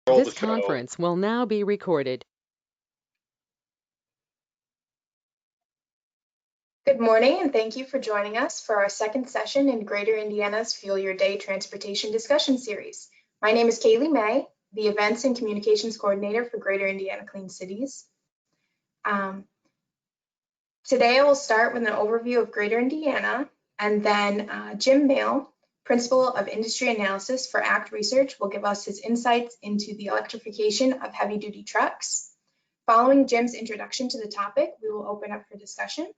This conference will now be recorded. Good morning, and thank you for joining us for our second session in Greater Indiana's Fuel Your Day Transportation Discussion Series. My name is Kaylee May, the Events and Communications Coordinator for Greater Indiana Clean Cities. Today I will start with an overview of Greater Indiana, and then Jim Meil, Principal of Industry Analysis for ACT Research, will give us his insights into the electrification of heavy-duty trucks. Following Jim's introduction to the topic, we will open up for discussion.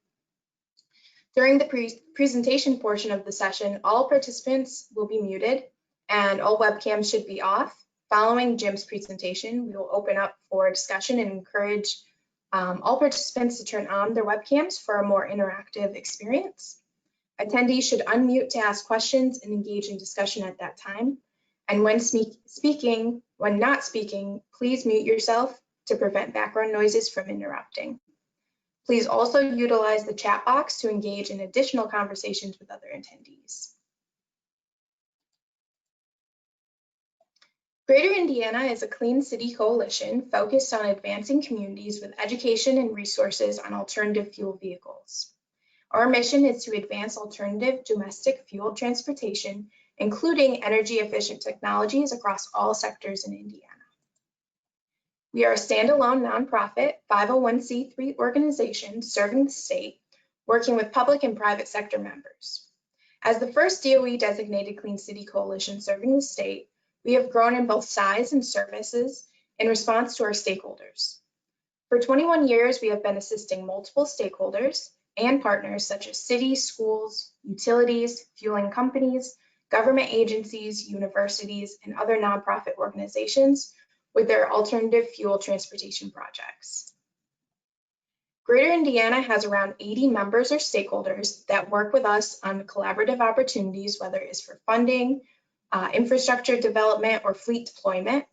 During the presentation portion of the session, all participants will be muted and all webcams should be off. Following Jim's presentation, we will open up for discussion and encourage all participants to turn on their webcams for a more interactive experience. Attendees should unmute to ask questions and engage in discussion at that time. And when not speaking, please mute yourself to prevent background noises from interrupting. Please also utilize the chat box to engage in additional conversations with other attendees. Greater Indiana is a clean city coalition focused on advancing communities with education and resources on alternative fuel vehicles. Our mission is to advance alternative domestic fuel transportation, including energy efficient technologies across all sectors in Indiana. We are a standalone nonprofit 501c3 organization serving the state, working with public and private sector members. As the first DOE designated clean city coalition serving the state, we have grown in both size and services in response to our stakeholders. For 21 years, we have been assisting multiple stakeholders and partners such as cities, schools, utilities, fueling companies, government agencies, universities, and other nonprofit organizations with their alternative fuel transportation projects. Greater Indiana has around 80 members or stakeholders that work with us on collaborative opportunities, whether it's for funding, infrastructure development, or fleet deployment.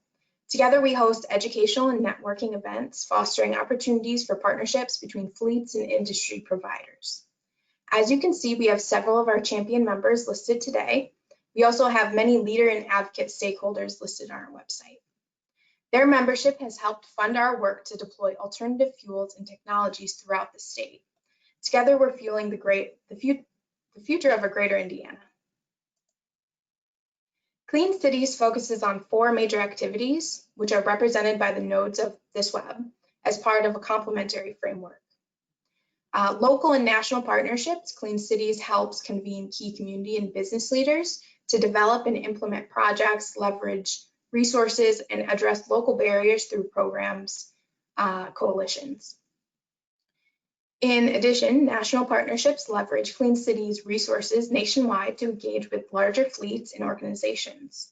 Together, we host educational and networking events, fostering opportunities for partnerships between fleets and industry providers. As you can see, we have several of our champion members listed today. We also have many leader and advocate stakeholders listed on our website. Their membership has helped fund our work to deploy alternative fuels and technologies throughout the state. Together, we're fueling the future of a Greater Indiana. Clean Cities focuses on 4 major activities, which are represented by the nodes of this web as part of a complementary framework. Local and national partnerships, Clean Cities helps convene key community and business leaders to develop and implement projects, leverage resources, and address local barriers through programs, coalitions. In addition, national partnerships leverage Clean Cities resources nationwide to engage with larger fleets and organizations.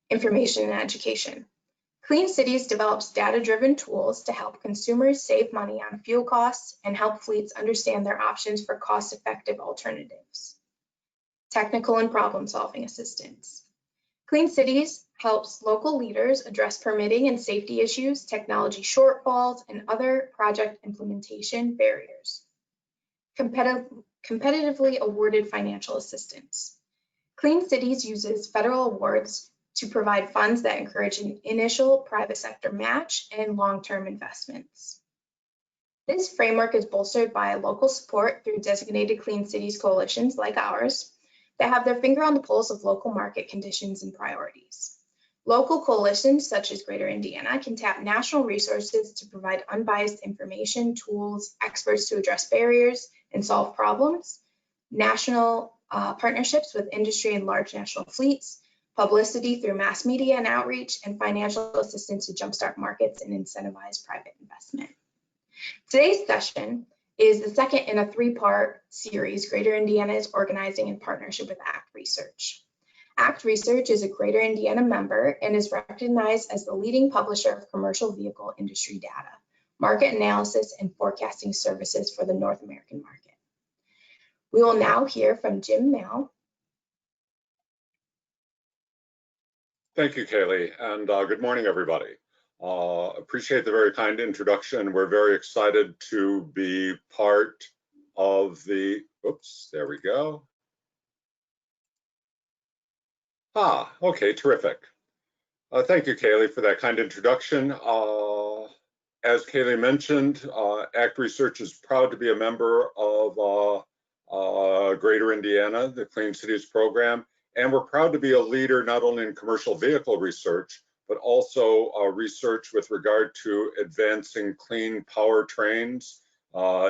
Information and education. Clean Cities develops data-driven tools to help consumers save money on fuel costs and help fleets understand their options for cost-effective alternatives. Technical and problem-solving assistance. Clean Cities helps local leaders address permitting and safety issues, technology shortfalls, and other project implementation barriers. Competitively awarded financial assistance. Clean Cities uses federal awards to provide funds that encourage an initial private sector match and long-term investments. This framework is bolstered by local support through designated Clean Cities coalitions like ours that have their finger on the pulse of local market conditions and priorities. Local coalitions such as Greater Indiana can tap national resources to provide unbiased information, tools, experts to address barriers and solve problems, national partnerships with industry and large national fleets, publicity through mass media and outreach, and financial assistance to jumpstart markets and incentivize private investment. Today's session is the second in a 3-part series Greater Indiana is organizing in partnership with ACT Research. ACT Research is a Greater Indiana member and is recognized as the leading publisher of commercial vehicle industry data, market analysis, and forecasting services for the North American market. We will now hear from Jim Meil. Thank you, Kaylee, and good morning, everybody. Appreciate the very kind introduction. We're very excited to be part of the, oops, there we go. Okay, terrific. Thank you, Kaylee, for that kind introduction. As Kaylee mentioned, ACT Research is proud to be a member of Greater Indiana, the Clean Cities program, and we're proud to be a leader not only in commercial vehicle research, but also research with regard to advancing clean powertrains.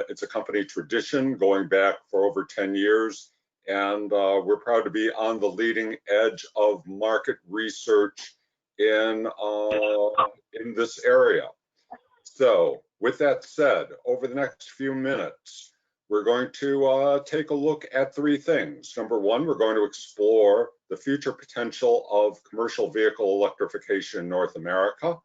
It's a company tradition going back for over 10 years, and we're proud to be on the leading edge of market research in this area. So with that said, over the next few minutes, we're going to take a look at three things. Number one, we're going to explore the future potential of commercial vehicle electrification in North America.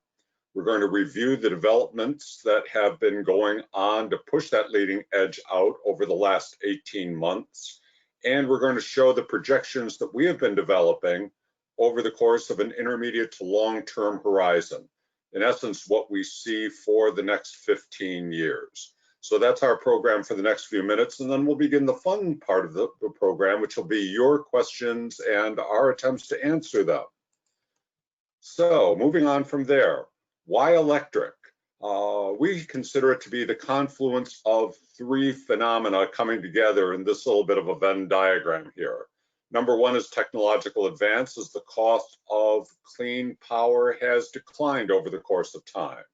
We're going to review the developments that have been going on to push that leading edge out over the last 18 months. And we're going to show the projections that we have been developing over the course of an intermediate to long-term horizon. In essence, what we see for the next 15 years. So that's our program for the next few minutes, and then we'll begin the fun part of the program, which will be your questions and our attempts to answer them. So moving on from there, why electric? We consider it to be the confluence of three phenomena coming together in this little bit of a Venn diagram here. Number one is technological advance, as the cost of clean power has declined over the course of time.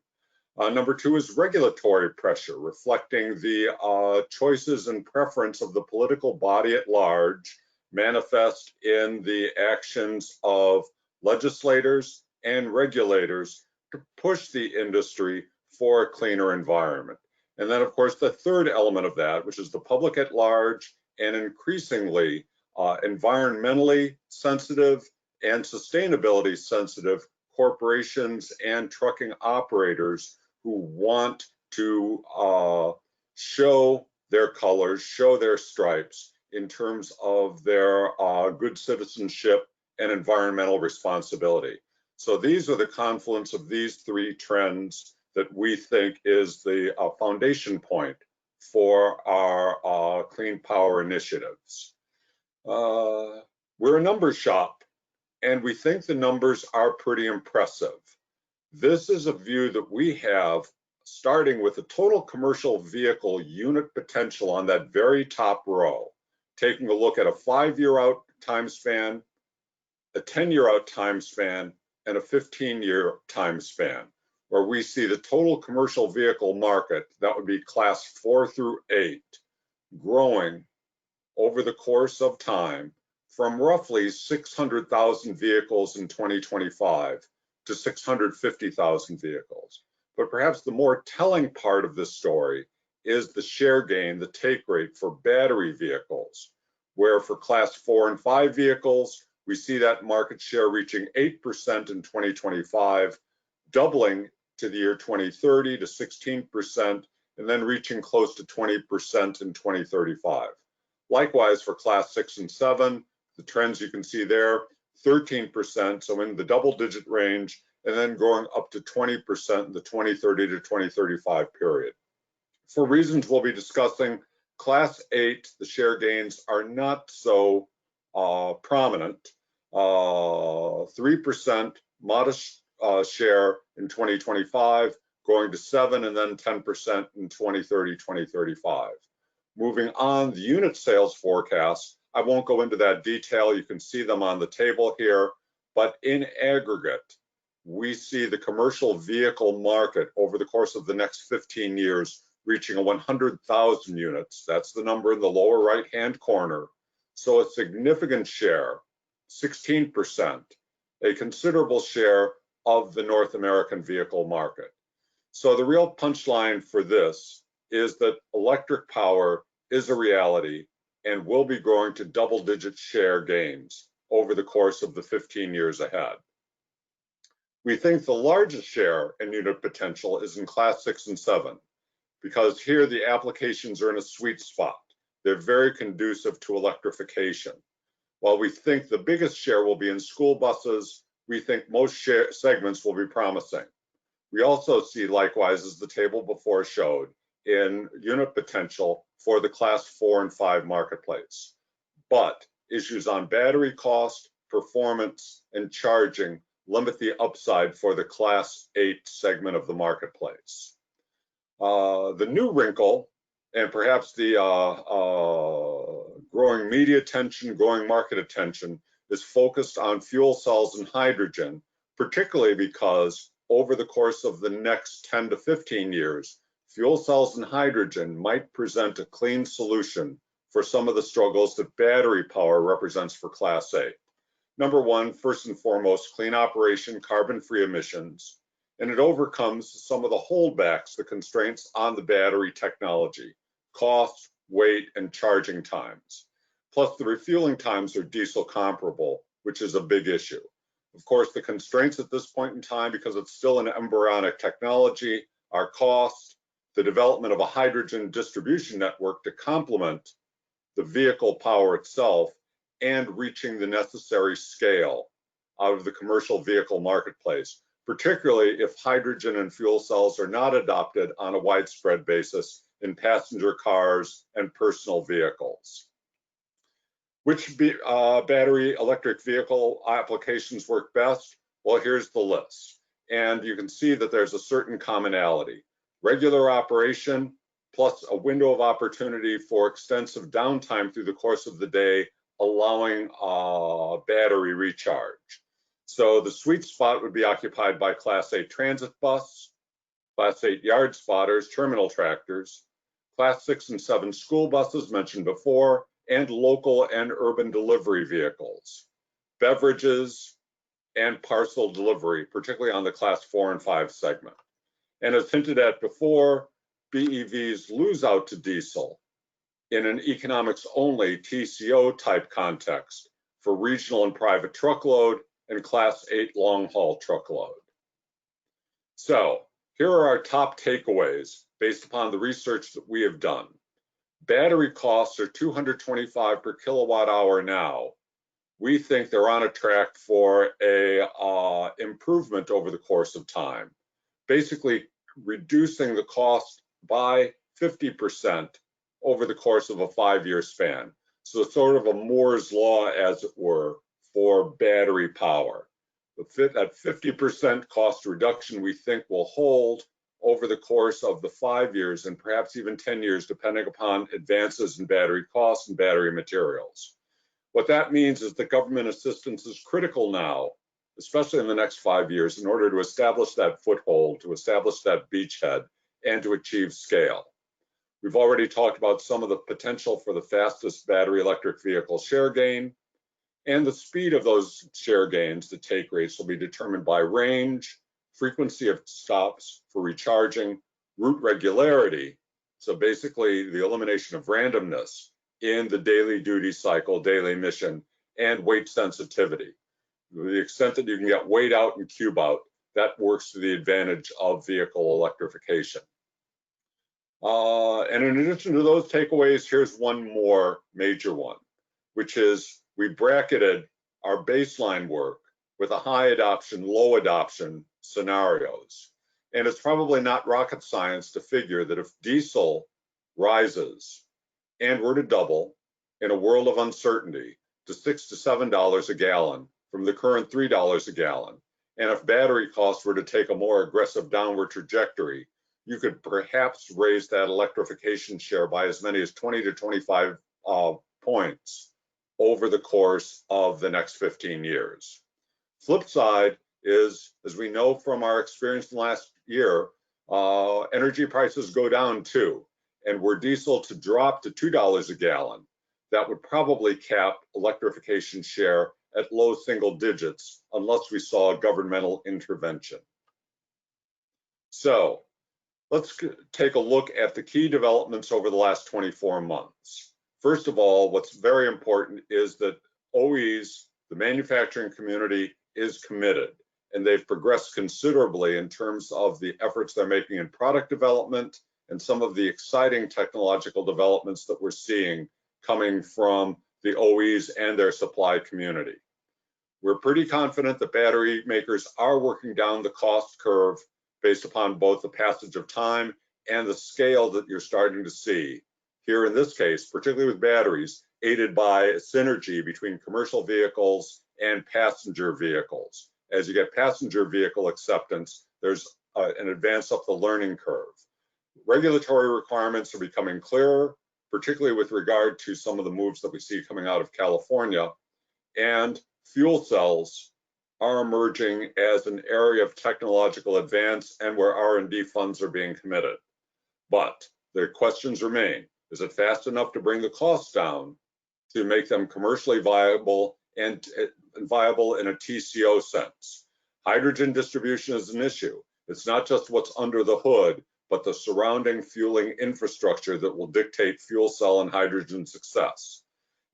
Number two is regulatory pressure, reflecting the choices and preference of the political body at large, manifest in the actions of legislators and regulators to push the industry for a cleaner environment. And then, of course, the third element of that, which is the public at large and increasingly environmentally sensitive and sustainability sensitive corporations and trucking operators who want to show their colors, show their stripes in terms of their good citizenship and environmental responsibility. So these are the confluence of these three trends that we think is the foundation point for our clean power initiatives. We're a numbers shop, and we think the numbers are pretty impressive. This is a view that we have starting with the total commercial vehicle unit potential on that very top row, taking a look at a 5-year out time span, a 10-year out time span, and a 15-year time span, where we see the total commercial vehicle market, that would be class 4 through 8, growing over the course of time from roughly 600,000 vehicles in 2025 to 650,000 vehicles. But perhaps the more telling part of this story is the share gain, the take rate for battery vehicles, where for class 4 and 5 vehicles, we see that market share reaching 8% in 2025, doubling to the year 2030 to 16%, and then reaching close to 20% in 2035. Likewise, for class 6 and 7, the trends you can see there, 13%, so in the double-digit range, and then going up to 20% in the 2030 to 2035 period. For reasons we'll be discussing, class 8, the share gains are not so prominent. 3% modest share in 2025, going to 7, and then 10% in 2030, 2035. Moving on, the unit sales forecast, I won't go into that detail. You can see them on the table here, but in aggregate, we see the commercial vehicle market over the course of the next 15 years reaching 100,000 units. That's the number in the lower right-hand corner. So a significant share, 16%, a considerable share of the North American vehicle market. So the real punchline for this is that electric power is a reality and will be growing to double-digit share gains over the course of the 15 years ahead. We think the largest share in unit potential is in class 6 and 7, because here the applications are in a sweet spot. They're very conducive to electrification. While we think the biggest share will be in school buses, we think most segments will be promising. We also see, likewise, as the table before showed, in unit potential for the class 4 and 5 marketplace. But issues on battery cost, performance, and charging limit the upside for the Class 8 segment of the marketplace. The new wrinkle, and perhaps the growing media attention, growing market attention, is focused on fuel cells and hydrogen, particularly because over the course of the next 10 to 15 years, fuel cells and hydrogen might present a clean solution for some of the struggles that battery power represents for Class 8. Number one, first and foremost, clean operation, carbon-free emissions, and it overcomes some of the holdbacks, the constraints on the battery technology, cost, weight, and charging times. Plus, the refueling times are diesel comparable, which is a big issue. Of course, the constraints at this point in time, because it's still an embryonic technology, are cost, the development of a hydrogen distribution network to complement the vehicle power itself, and reaching the necessary scale out of the commercial vehicle marketplace, particularly if hydrogen and fuel cells are not adopted on a widespread basis in passenger cars and personal vehicles. Which battery electric vehicle applications work best? Well, here's the list. And you can see that there's a certain commonality. Regular operation plus a window of opportunity for extensive downtime through the course of the day, allowing battery recharge. So the sweet spot would be occupied by Class 8 transit bus, Class 8 yard spotters, terminal tractors, Class 6 and 7 school buses mentioned before, and local and urban delivery vehicles, beverages, and parcel delivery, particularly on the Class 4 and 5 segment. And as hinted at before, BEVs lose out to diesel in an economics-only TCO type context for regional and private truckload and Class 8 long-haul truckload. So here are our top takeaways based upon the research that we have done. Battery costs are $225 per kilowatt hour now. We think they're on a track for a improvement over the course of time, basically reducing the cost by 50% over the course of a 5-year span. So sort of a Moore's law, as it were, for battery power. That 50% cost reduction we think will hold over the course of the 5 years and perhaps even 10 years, depending upon advances in battery costs and battery materials. What that means is that government assistance is critical now, especially in the next 5 years, in order to establish that foothold, to establish that beachhead, and to achieve scale. We've already talked about some of the potential for the fastest battery electric vehicle share gain, and the speed of those share gains, the take rates, will be determined by range, frequency of stops for recharging, route regularity, so basically the elimination of randomness in the daily duty cycle, daily mission, and weight sensitivity. To the extent that you can get weight out and cube out, that works to the advantage of vehicle electrification. And in addition to those takeaways, here's one more major one, which is we bracketed our baseline work with a high adoption, low adoption scenarios. And it's probably not rocket science to figure that if diesel rises and were to double in a world of uncertainty to $6 to $7 a gallon from the current $3 a gallon, and if battery costs were to take a more aggressive downward trajectory, you could perhaps raise that electrification share by as many as 20 to 25 points over the course of the next 15 years. Flip side is, as we know from our experience in the last year, energy prices go down too. And were diesel to drop to $2 a gallon, that would probably cap electrification share at low single digits unless we saw a governmental intervention. So let's take a look at the key developments over the last 24 months. First of all, what's very important is that OEs, the manufacturing community, is committed, and they've progressed considerably in terms of the efforts they're making in product development and some of the exciting technological developments that we're seeing coming from the OEs and their supply community. We're pretty confident that battery makers are working down the cost curve based upon both the passage of time and the scale that you're starting to see. Here in this case, particularly with batteries, aided by a synergy between commercial vehicles and passenger vehicles. as you get passenger vehicle acceptance, there's an advance up the learning curve. Regulatory requirements are becoming clearer, particularly with regard to some of the moves that we see coming out of California, and fuel cells are emerging as an area of technological advance and where R&D funds are being committed. But the questions remain. Is it fast enough to bring the costs down to make them commercially viable and viable in a TCO sense? Hydrogen distribution is an issue. It's not just what's under the hood, but the surrounding fueling infrastructure that will dictate fuel cell and hydrogen success.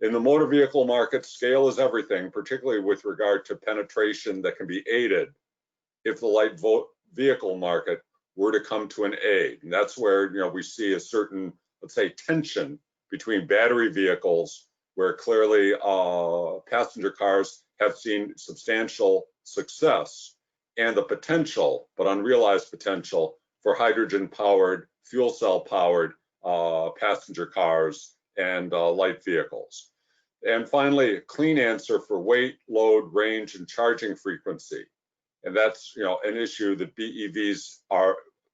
In the motor vehicle market, scale is everything, particularly with regard to penetration that can be aided if the light vehicle market were to come to an aid. And that's where we see a certain, let's say, tension between battery vehicles, where clearly passenger cars have seen substantial success, and the potential, but unrealized potential, for hydrogen-powered, fuel cell-powered passenger cars and light vehicles. And finally, a clean answer for weight, load, range, and charging frequency. And that's an issue that BEVs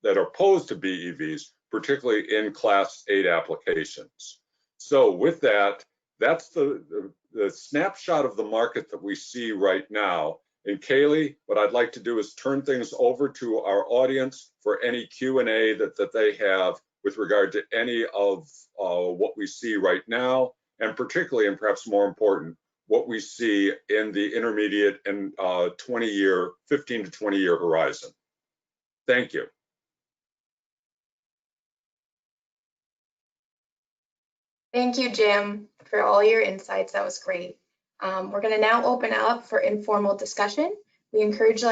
that are posed to BEVs, particularly in Class 8 applications. So with that, that's the snapshot of the market that we see right now. And Kaylee, what I'd like to do is turn things over to our audience for any Q&A that they have with regard to any of what we see right now, and particularly, and perhaps more important, what we see in the intermediate and 15 to 20 year horizon. Thank you. Thank you, Jim, for all your insights. That was great. We're going to now open up for informal discussion. We encourage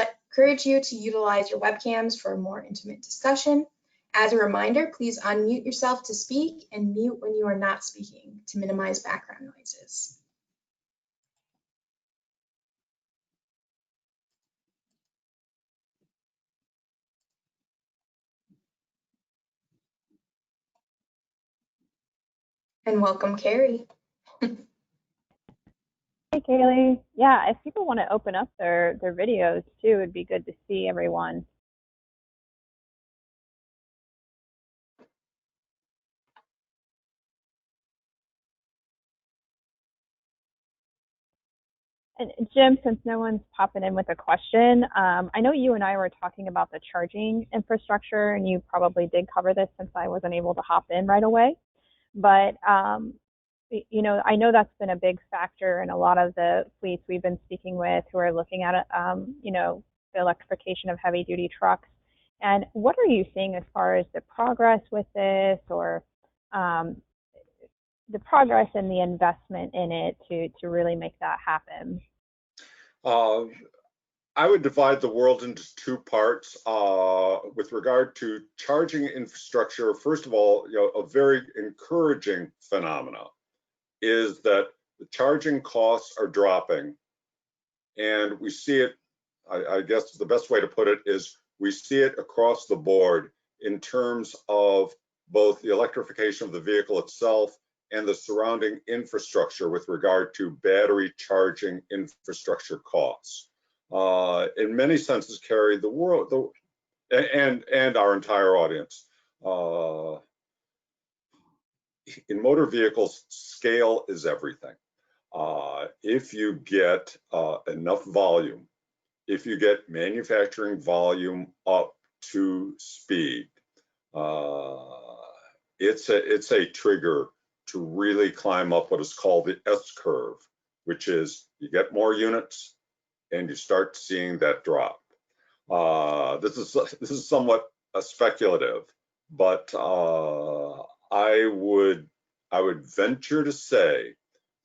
you to utilize your webcams for a more intimate discussion. As a reminder, please unmute yourself to speak and mute when you are not speaking to minimize background noises. And welcome, Kerri. Hey, Kaylee. Yeah, if people want to open up their videos too, it'd be good to see everyone. And Jim, since no one's popping in with a question, I know you and I were talking about the charging infrastructure, and you probably did cover this since I wasn't able to hop in right away. But I know that's been a big factor in a lot of the fleets we've been speaking with who are looking at, the electrification of heavy duty trucks. And what are you seeing as far as the progress with this, or the progress and the investment in it to really make that happen? I would divide the world into two parts. With regard to charging infrastructure, first of all, a very encouraging phenomena is that the charging costs are dropping, and we see it, I guess the best way to put it is we see it across the board in terms of both the electrification of the vehicle itself and the surrounding infrastructure with regard to battery charging infrastructure costs. In many senses, Kerri, the world, and our entire audience, in motor vehicles, scale is everything. If you get enough volume, if you get manufacturing volume up to speed, it's a trigger to really climb up what is called the S curve, which is you get more units and you start seeing that drop. This is somewhat speculative, but I would venture to say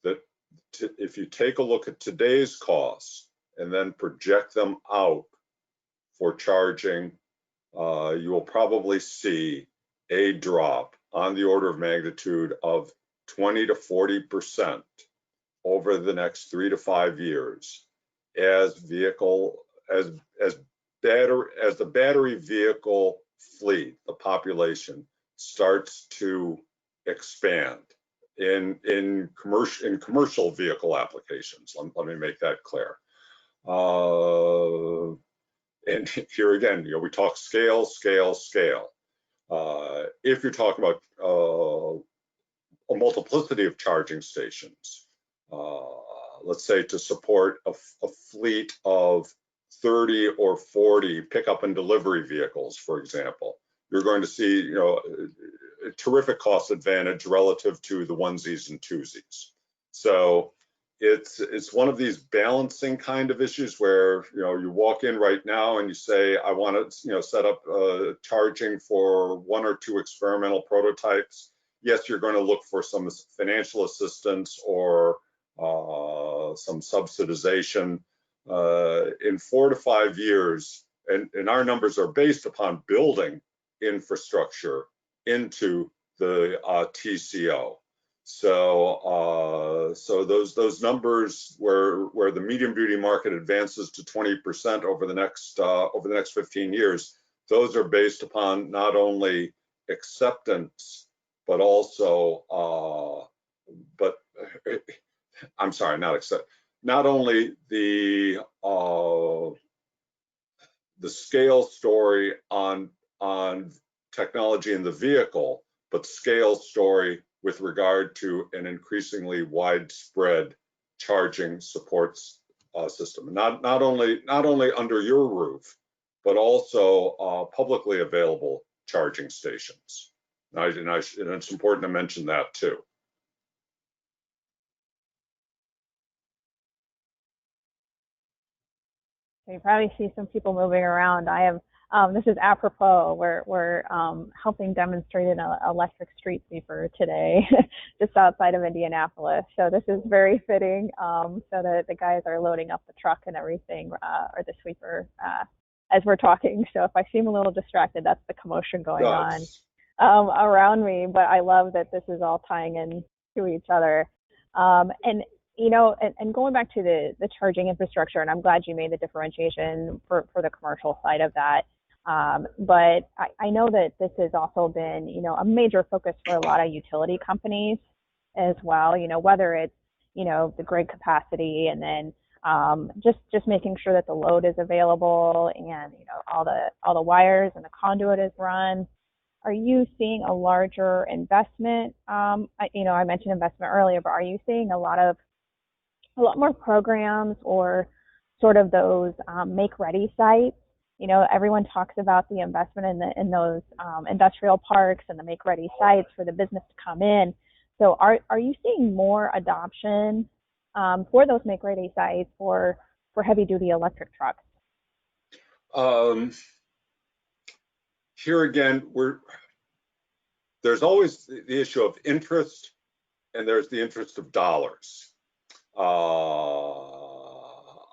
that if you take a look at today's costs and then project them out for charging, you will probably see a drop on the order of magnitude of 20 to 40% over the next 3 to 5 years as the battery vehicle fleet, the population, starts to expand in commercial vehicle applications. Let me make that clear. And here again, we talk scale, scale, scale. If you're talking about a multiplicity of charging stations, let's say to support a fleet of 30 or 40 pickup and delivery vehicles, for example, you're going to see, a terrific cost advantage relative to the onesies and twosies. So it's one of these balancing kind of issues where, you walk in right now and you say, I want to, set up charging for 1 or 2 experimental prototypes. Yes, you're going to look for some financial assistance or some subsidization. In 4 to 5 years, and our numbers are based upon building infrastructure into the TCO. So those numbers where the medium duty market advances to 20% over the next 15 years, those are based upon not only acceptance but also I'm sorry, not only the scale story on technology in the vehicle, but scale story with regard to an increasingly widespread charging supports system. Not only under your roof, but also publicly available charging stations. And it's important to mention that too. You probably see some people moving around. I have, this is apropos. We're helping demonstrate an electric street sweeper today, just outside of Indianapolis. So this is very fitting. So that the guys are loading up the truck and everything, or the sweeper, as we're talking. So if I seem a little distracted, that's the commotion going on around me. But I love that this is all tying in to each other. And going back to the charging infrastructure, and I'm glad you made the differentiation for the commercial side of that. But I know that this has also been, a major focus for a lot of utility companies as well, whether it's, the grid capacity and then just making sure that the load is available and, all the wires and the conduit is run. Are you seeing a larger investment? I mentioned investment earlier, but are you seeing a lot more programs or sort of those make-ready sites? Everyone talks about the investment in those industrial parks and the make-ready sites for the business to come in. So are you seeing more adoption for those make-ready sites for heavy-duty electric trucks? Here again, there's always the issue of interest, and there's the interest of dollars.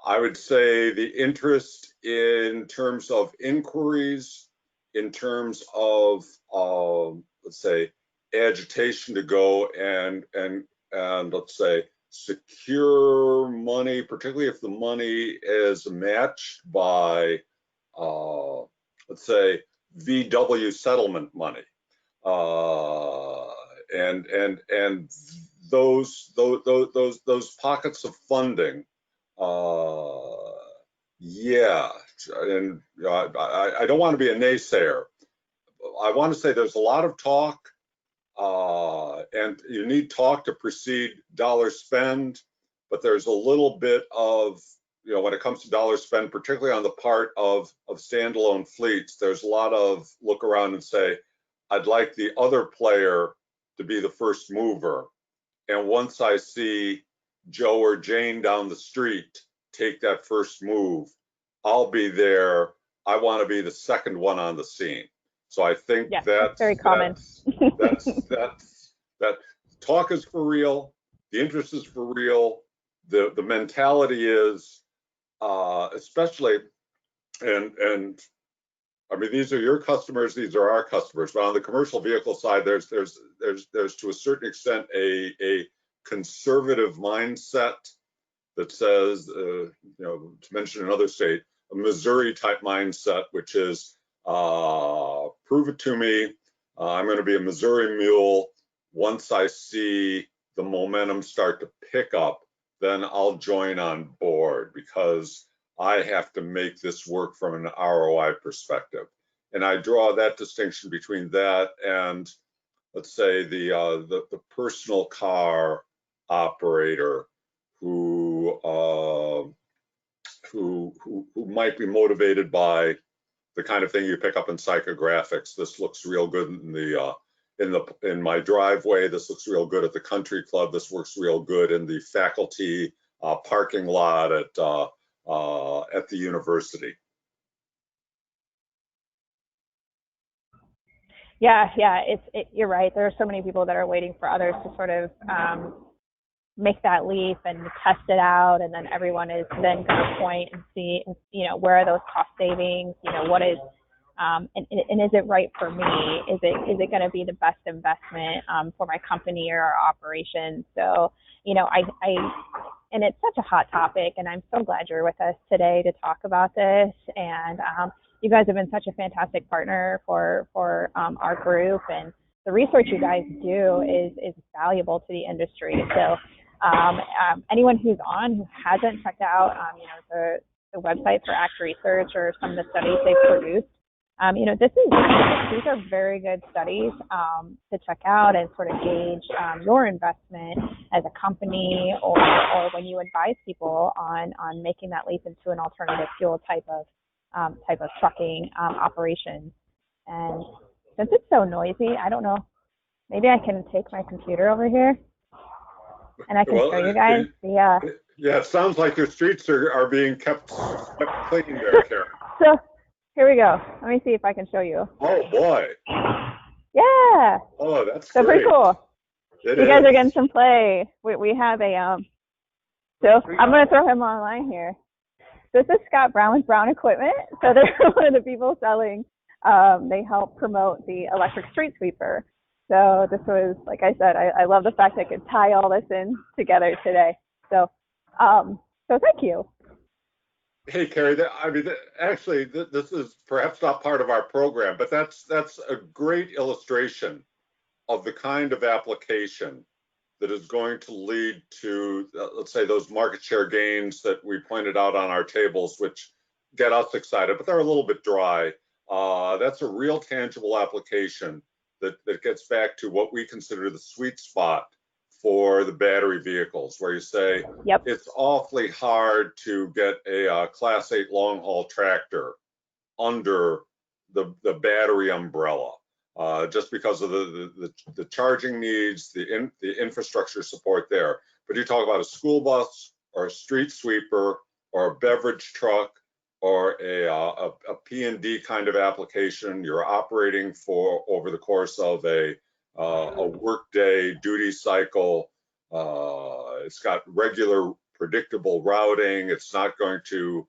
I would say the interest in terms of inquiries, in terms of let's say agitation to go and let's say secure money, particularly if the money is matched by let's say VW settlement money, and those pockets of funding, yeah, and I don't want to be a naysayer. I want to say there's a lot of talk, and you need talk to precede dollar spend, but there's a little bit of, when it comes to dollar spend, particularly on the part of standalone fleets, there's a lot of look around and say, I'd like the other player to be the first mover. And once I see Joe or Jane down the street take that first move, I'll be there. I want to be the second one on the scene. So I think that's very common. that talk is for real. The interest is for real. The mentality is, especially, and I mean, these are your customers, these are our customers. But on the commercial vehicle side, there's to a certain extent a conservative mindset that says, to mention another state, a Missouri type mindset, which is prove it to me. I'm going to be a Missouri mule. Once I see the momentum start to pick up, then I'll join on board, because I have to make this work from an ROI perspective. And I draw that distinction between that and, let's say, the personal car operator who might be motivated by the kind of thing you pick up in psychographics. This looks real good in my driveway. This looks real good at the country club. This works real good in the faculty parking lot at the university. Yeah, you're right. There are so many people that are waiting for others to sort of make that leap and test it out, and then everyone is then going to point and see, where are those cost savings? What is and is it right for me? Is it going to be the best investment for my company or our operations? So, and it's such a hot topic, and I'm so glad you're with us today to talk about this. And you guys have been such a fantastic partner for our group, and the research you guys do is valuable to the industry. So anyone who hasn't checked out the website for ACT Research or some of the studies they've produced, these are very good studies to check out and sort of gauge your investment as a company or when you advise people on making that leap into an alternative fuel type of trucking operation. And since it's so noisy, I don't know, maybe I can take my computer over here and I can show you guys yeah, it sounds like your streets are being kept clean there, Kerri. So here we go. Let me see if I can show you. Oh boy. Yeah. Oh, that's so great. Pretty cool. You guys are getting some play. We have a so I'm gonna throw him online here. This is Scott Brown with Brown Equipment. So they're one of the people selling. They help promote the electric street sweeper. So this was, like I said, I love the fact I could tie all this in together today. So thank you. Hey, Kerri, actually, this is perhaps not part of our program, but that's a great illustration of the kind of application that is going to lead to, let's say, those market share gains that we pointed out on our tables, which get us excited, but they're a little bit dry. That's a real tangible application that gets back to what we consider the sweet spot for the battery vehicles, where you say, yep, it's awfully hard to get a Class 8 long haul tractor under the battery umbrella, just because of the charging needs, the infrastructure support there. But you talk about a school bus or a street sweeper or a beverage truck or a P&D kind of application, you're operating for over the course of a workday duty cycle. It's got regular, predictable routing. It's not going to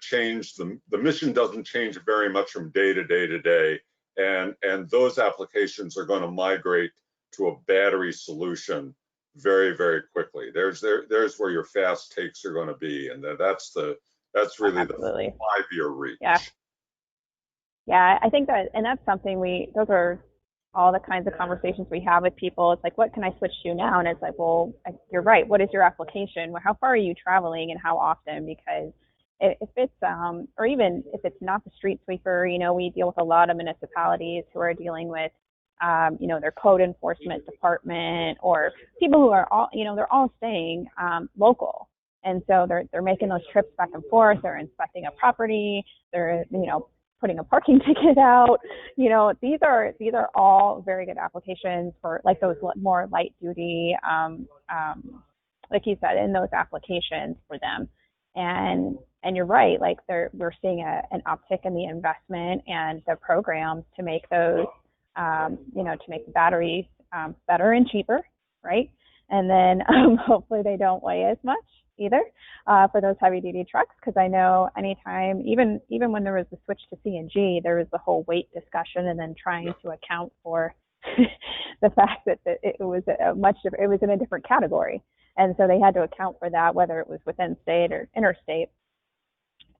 change. The mission doesn't change very much from day to day to day, and those applications are going to migrate to a battery solution very, very quickly. There's where your fast takes are going to be, and that's really absolutely the 5-year reach. Yeah, I think that, and that's something those are all the kinds of conversations we have with people. It's like, what can I switch to now? And it's like, well, you're right. What is your application? How far are you traveling and how often? Because if it's, or even if it's not the street sweeper, we deal with a lot of municipalities who are dealing with, their code enforcement department or people who are all, they're all staying local. And so they're making those trips back and forth. They're inspecting a property. They're, putting a parking ticket out. These are all very good applications for like those more light duty, like you said, in those applications for them. And you're right, like we're seeing an uptick in the investment and the programs to make those, to make the batteries better and cheaper, right? And then hopefully they don't weigh as much either for those heavy duty trucks, because I know anytime, even when there was the switch to CNG, there was the whole weight discussion and then trying to account for the fact that it was in a different category. And so they had to account for that, whether it was within state or interstate.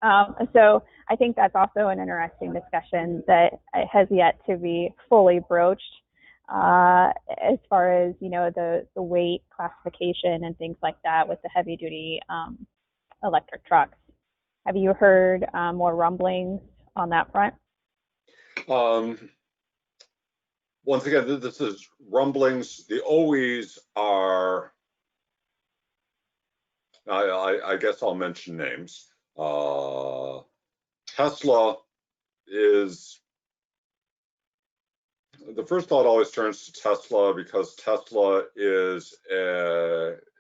So I think that's also an interesting discussion that has yet to be fully broached as far as, the weight classification and things like that with the heavy duty electric trucks. Have you heard more rumblings on that front? Once again, this is rumblings. The OEs are, I guess I'll mention names. Tesla is, the first thought always turns to Tesla because Tesla is,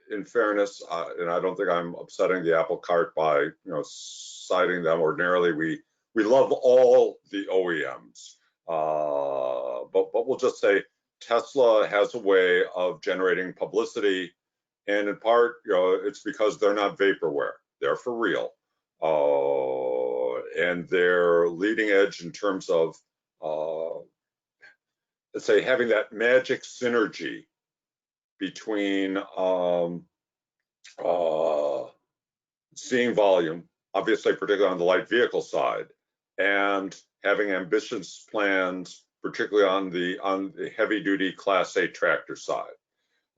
in fairness, and I don't think I'm upsetting the apple cart by citing them. Ordinarily, we love all the OEMs, but we'll just say Tesla has a way of generating publicity, and in part, it's because they're not vaporware; they're for real, and they're leading edge in terms of let's say having that magic synergy between seeing volume, obviously particularly on the light vehicle side, and having ambitious plans, particularly on the heavy duty Class 8 tractor side.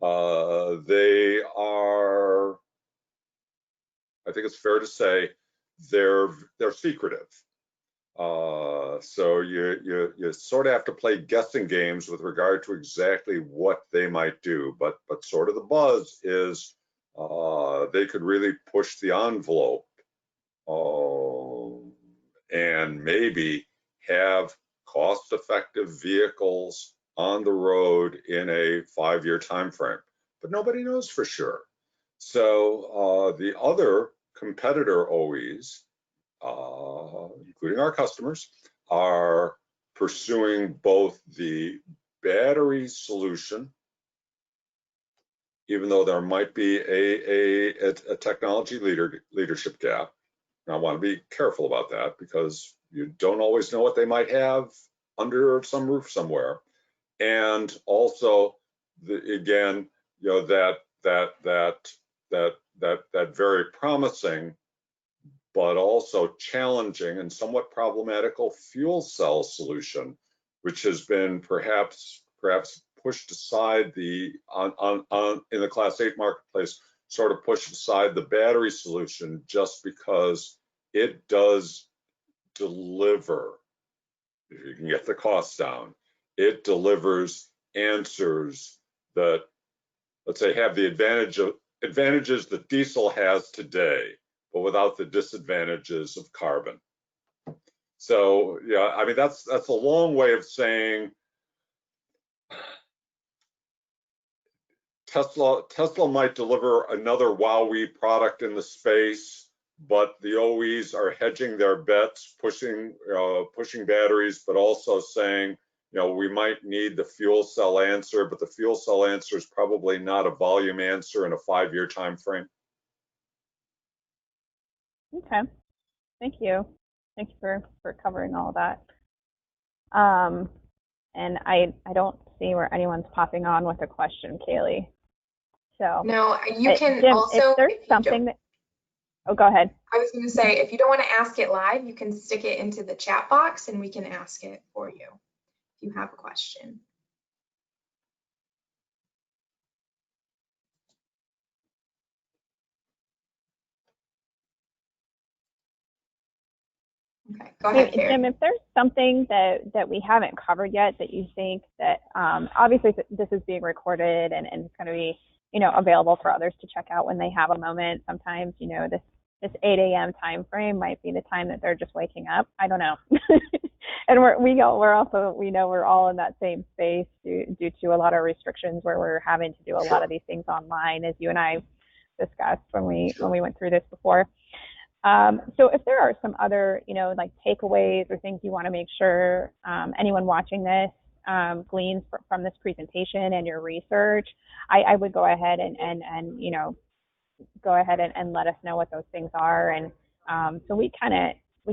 They are, I think it's fair to say, they're secretive. So you sort of have to play guessing games with regard to exactly what they might do, but sort of the buzz is they could really push the envelope and maybe have cost-effective vehicles on the road in a 5-year time frame, but nobody knows for sure. So the other competitor OEs, including our customers, are pursuing both the battery solution, even though there might be a technology leadership gap. And I want to be careful about that because you don't always know what they might have under some roof somewhere. And also, again, that very promising but also challenging and somewhat problematical fuel cell solution, which has been perhaps pushed aside in the Class 8 marketplace, sort of pushed aside the battery solution just because it does deliver, if you can get the costs down, it delivers answers that, let's say, have the advantages that diesel has today, but without the disadvantages of carbon. So yeah, I mean that's a long way of saying Tesla might deliver another Wowee product in the space, but the OEs are hedging their bets, pushing batteries, but also saying, we might need the fuel cell answer, but the fuel cell answer is probably not a volume answer in a 5-year time frame. Okay, thank you. Thank you for covering all that. And I don't see where anyone's popping on with a question, Kaylee. So no, you can Jim, also. If there's something that, oh, go ahead. I was going to say, if you don't want to ask it live, you can stick it into the chat box and we can ask it for you if you have a question. Okay, go ahead, Kerri. Jim, if there's something that we haven't covered yet that you think that, obviously this is being recorded and it's going to be, available for others to check out when they have a moment. Sometimes, this 8 a.m. time frame might be the time that they're just waking up. I don't know. And we're all in that same space due to a lot of restrictions where we're having to do a lot of these things online, as you and I discussed when we went through this before. So if there are some other, like takeaways or things you want to make sure anyone watching this gleans from this presentation and your research, I would go ahead and go ahead and let us know what those things are. And so we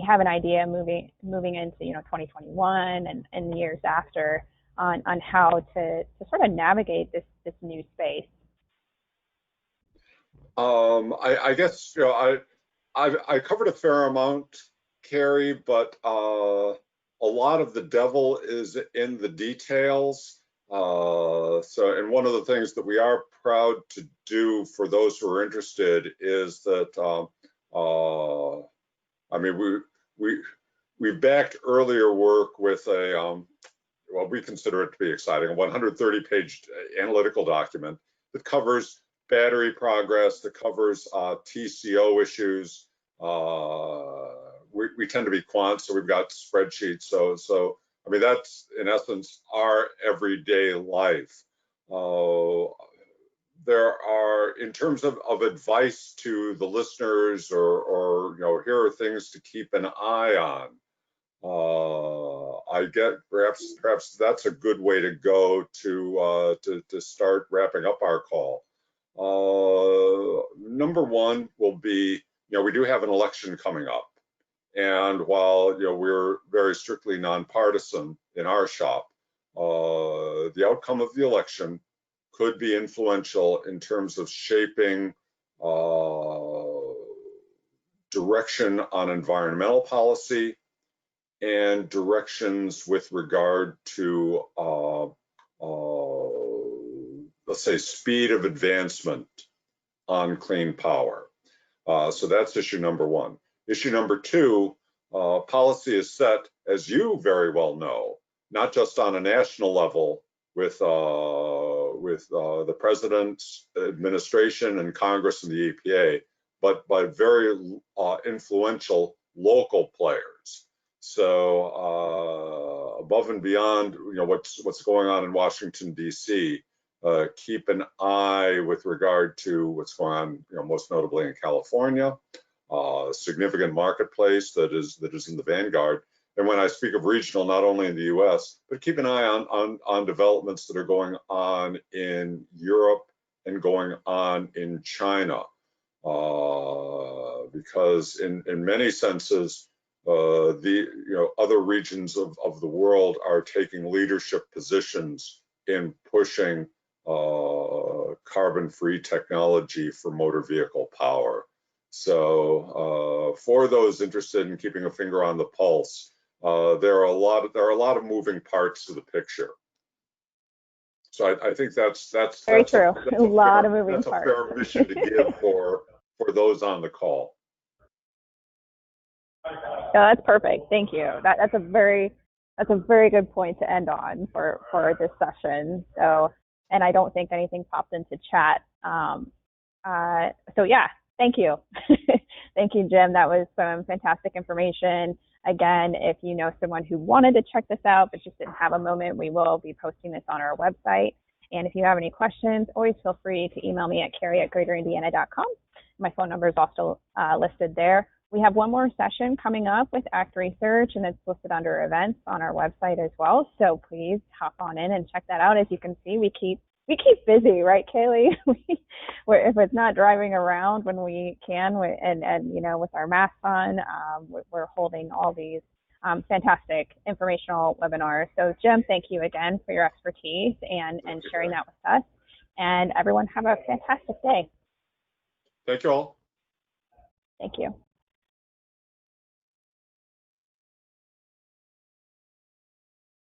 have an idea moving into 2021 and the years after on how to sort of navigate this new space. I guess I covered a fair amount, Kerri, but a lot of the devil is in the details. And one of the things that we are proud to do for those who are interested is that I mean, we backed earlier work with a, well, we consider it to be exciting, a 130-page analytical document that covers battery progress, that covers TCO issues. We tend to be quants, so we've got spreadsheets. So I mean, that's in essence our everyday life. There are, in terms of advice to the listeners, or here are things to keep an eye on. I get perhaps that's a good way to go to start wrapping up our call. Number one will be, we do have an election coming up, and while we're very strictly nonpartisan in our shop, the outcome of the election could be influential in terms of shaping direction on environmental policy and directions with regard to, let's say, speed of advancement on clean power. So that's issue number one. Issue number two, policy is set, as you very well know, not just on a national level with the president's administration and Congress and the EPA, but by very influential local players. So above and beyond what's going on in Washington, D.C., keep an eye with regard to what's going on, most notably in California, a significant marketplace that is in the vanguard. And when I speak of regional, not only in the U.S., but keep an eye on developments that are going on in Europe and going on in China, because in many senses, the other regions of the world are taking leadership positions in pushing carbon-free technology for motor vehicle power. So for those interested in keeping a finger on the pulse, there are a lot of moving parts to the picture. So I think that's very true. A lot of moving parts. That's a fair mission to give for those on the call. Yeah, that's perfect. Thank you. That's a very good point to end on for this session. So, and I don't think anything popped into chat. So yeah, thank you. Thank you, Jim. That was some fantastic information. Again, if you know someone who wanted to check this out but just didn't have a moment, we will be posting this on our website. And if you have any questions, always feel free to email me at kerri@greaterindiana.com. My phone number is also listed there. We have one more session coming up with ACT Research, and it's listed under events on our website as well. So please hop on in and check that out. As you can see, we keep busy, right, Kaylee? If it's not driving around when we can, and with our masks on, we're holding all these fantastic informational webinars. So Jim, thank you again for your expertise and sharing that with us. And everyone have a fantastic day. Thank you all. Thank you.